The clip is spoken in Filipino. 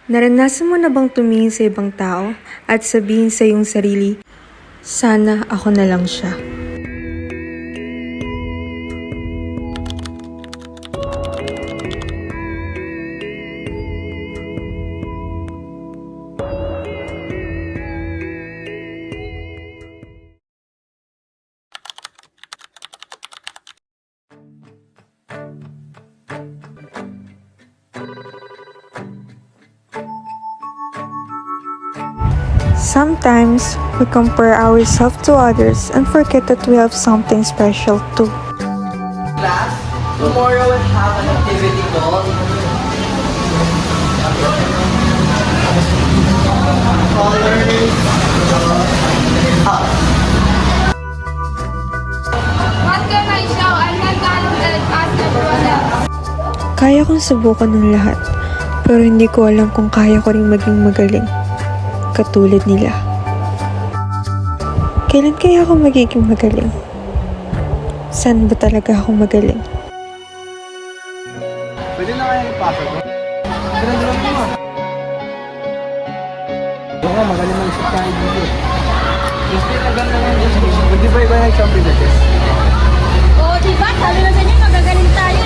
Naranasan mo na bang tumingin sa ibang tao at sabihin sa iyong sarili, sana ako na lang siya? Sometimes, we compare ourselves to others and forget that we have something special too. Class, tomorrow we'll have an activity called Colors Up. What can I show? I'm not talented as everyone else. Kaya kong subukan ng lahat, pero hindi ko alam kung kaya ko rin maging magaling, katulad nila. Kailan kaya ako magiging magaling? Saan ba talaga ako magaling? Pwede na kaya ipasok ko? Pinag-drone mo ah. Doon nga, magaling ang isip tayo dito. Gusto na ganda ng Diyos. Hindi ba iba yung champion na chess? Oo, diba? Sabi na sa inyo, magagaling tayo.